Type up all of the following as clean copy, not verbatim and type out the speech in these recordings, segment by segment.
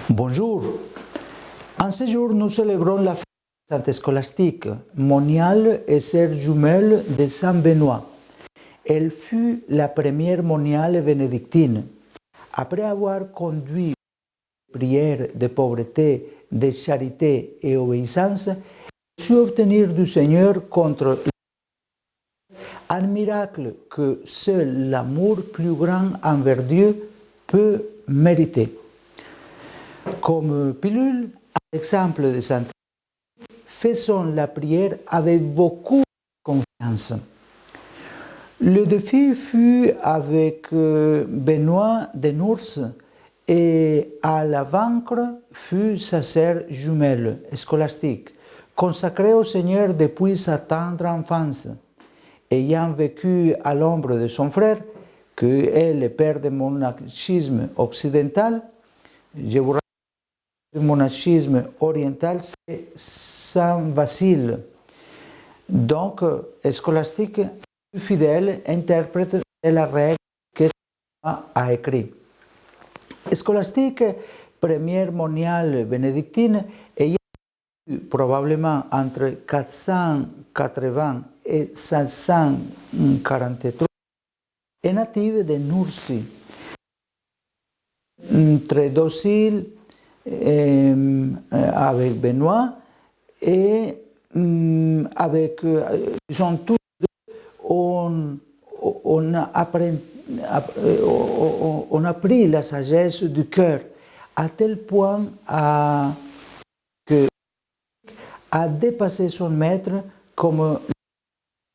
Bonjour. En ce jour, nous célébrons la fête sainte scolastique, moniale et sœur jumelle de Saint Benoît. Elle fut la première moniale bénédictine. Après avoir conduit une prière de pauvreté, de charité et obéissance, elle sut obtenir du Seigneur contre un miracle que seul l'amour plus grand envers Dieu peut mériter. Comme pilule, à l'exemple de Saint, faisons la prière avec beaucoup de confiance. Le défi fut avec Benoît de Nours et à la vaincre fut sa sœur jumelle, scolastique, consacrée au Seigneur depuis sa tendre enfance. Ayant vécu à l'ombre de son frère, qui est le père du monachisme occidental, je vous rappelle que le monachisme oriental, c'est Saint Basile. Donc, scolastique, fidèle interprète de la règle que Saint a écrit. Scolastique, première moniale bénédictine, ayant vécu probablement entre 480 et 543, est native de Nursie. Très docile avec Benoît et avec, ils sont tous deux, on a pris la sagesse du cœur à tel point que a dépassé son maître comme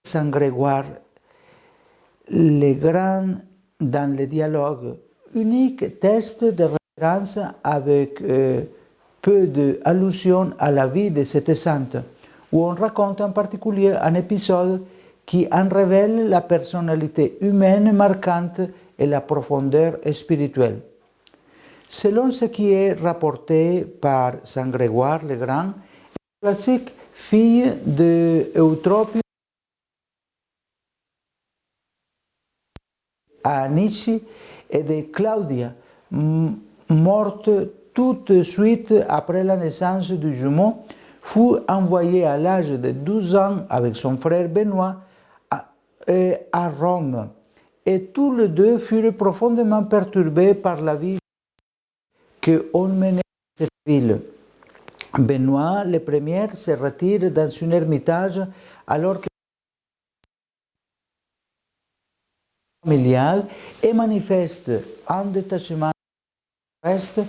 Saint Grégoire le Grand dans le dialogue, unique texte de référence avec peu d'allusions à la vie de cette sainte, où on raconte en particulier un épisode qui en révèle la personnalité humaine marquante et la profondeur spirituelle. Selon ce qui est rapporté par Saint Grégoire le Grand, classique, fille d'Eutrope à Nice et de Claudia, morte tout de suite après la naissance du jumeau, fut envoyée à l'âge de 12 ans avec son frère Benoît à Rome. Et tous les deux furent profondément perturbés par la vie qu'on menait dans cette ville. Benoît, le premier, se retire dans un ermitage alors que familial et manifeste un détachement reste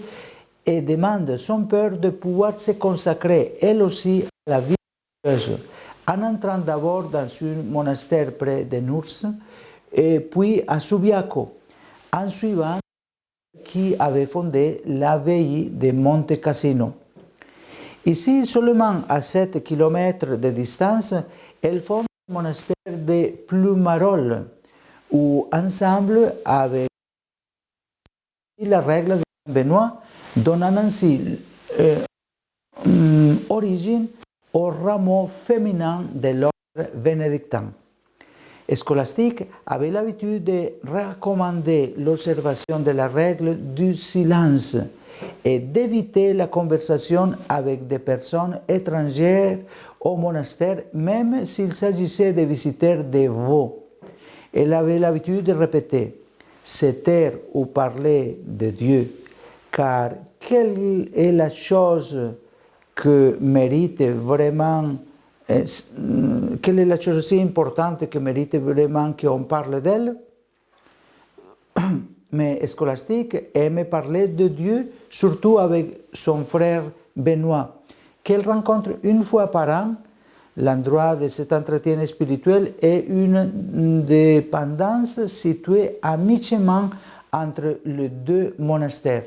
et demande à son père de pouvoir se consacrer elle aussi à la vie religieuse, en entrant d'abord dans un monastère près de Nours et puis à Subiaco, en suivant qui avait fondé l'abbaye de Monte Cassino. Ici, seulement à 7 km de distance, elle fonde le monastère de Plumarol, où ensemble avec la règle de Benoît, donnant ainsi origine au rameau féminin de l'ordre bénédictin. Scolastique avait l'habitude de recommander l'observation de la règle du silence et d'éviter la conversation avec des personnes étrangères au monastère, même s'il s'agissait de visiteurs dévots. Elle avait l'habitude de répéter « se taire ou parler de Dieu », car quelle est la chose que mérite vraiment, quelle est la chose aussi importante que mérite vraiment qu'on parle d'elle? Mais Scolastique aimait parler de Dieu, surtout avec son frère Benoît, qu'elle rencontre une fois par an. L'endroit de cet entretien spirituel est une dépendance située à mi-chemin entre les deux monastères.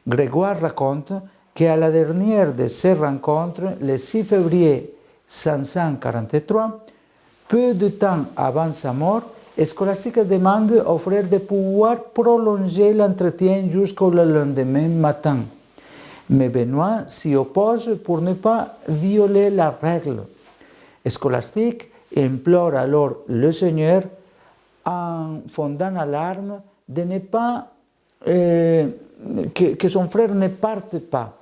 Grégoire raconte qu'à la dernière de ces rencontres, le 6 février 543, peu de temps avant sa mort, Scolastique demande au frère de pouvoir prolonger l'entretien jusqu'au lendemain matin. Mais Benoît s'y oppose pour ne pas violer la règle. Scolastique implore alors le Seigneur en fondant l'alarme de ne pas que son frère ne parte pas.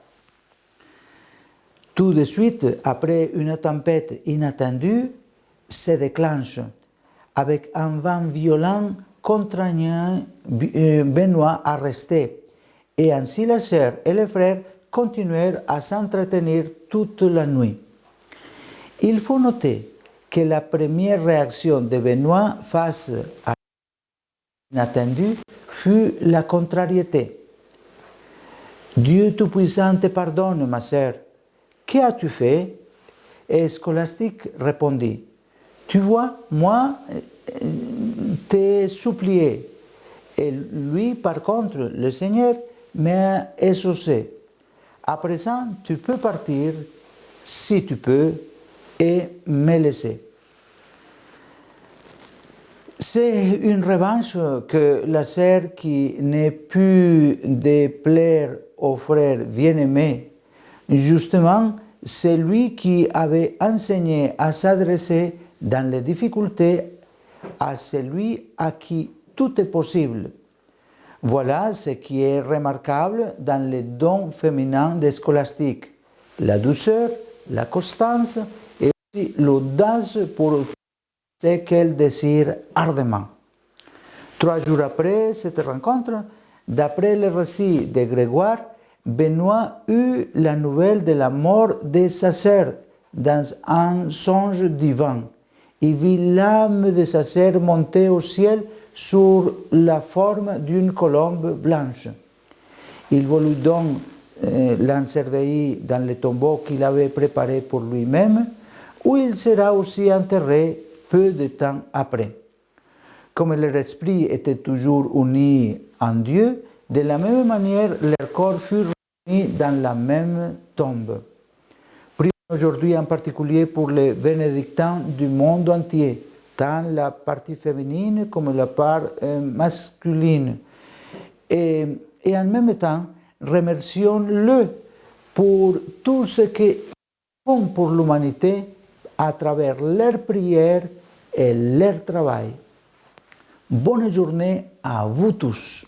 Tout de suite, après une tempête inattendue, se déclenche avec un vent violent contraignant Benoît à rester. Et ainsi la sœur et le frère continuèrent à s'entretenir toute la nuit. Il faut noter que la première réaction de Benoît face à l'inattendu fut la contrariété. Dieu Tout-Puissant te pardonne, ma sœur. Qu'as-tu fait? Et Scolastique répondit, tu vois, moi, t'ai supplié. Et lui, par contre, le Seigneur, m'a exaucé. À présent, tu peux partir, si tu peux, et me laisser. C'est une revanche que la sœur qui n'est pu déplaire au frère bien-aimé, justement, c'est lui qui avait enseigné à s'adresser dans les difficultés à celui à qui tout est possible. Voilà ce qui est remarquable dans les dons féminins des scolastiques, la douceur, la constance et aussi l'audace pour ce qu'elles désirent ardemment. 3 jours après cette rencontre, d'après le récit de Grégoire, Benoît eut la nouvelle de la mort de sa sœur dans un songe divin. Il vit l'âme de sa sœur monter au ciel sur la forme d'une colombe blanche. Il voulut donc l'ensevelir dans le tombeau qu'il avait préparé pour lui-même, où il sera aussi enterré peu de temps après. Comme leur esprit était toujours uni en Dieu, de la même manière, leurs corps furent réunis dans la même tombe. Prions aujourd'hui en particulier pour les bénédictins du monde entier, tant la partie féminine comme la part masculine. Et en même temps, remercions-le pour tout ce qu'ils font pour l'humanité à travers leurs prières et leur travail. Bonne journée à vous tous.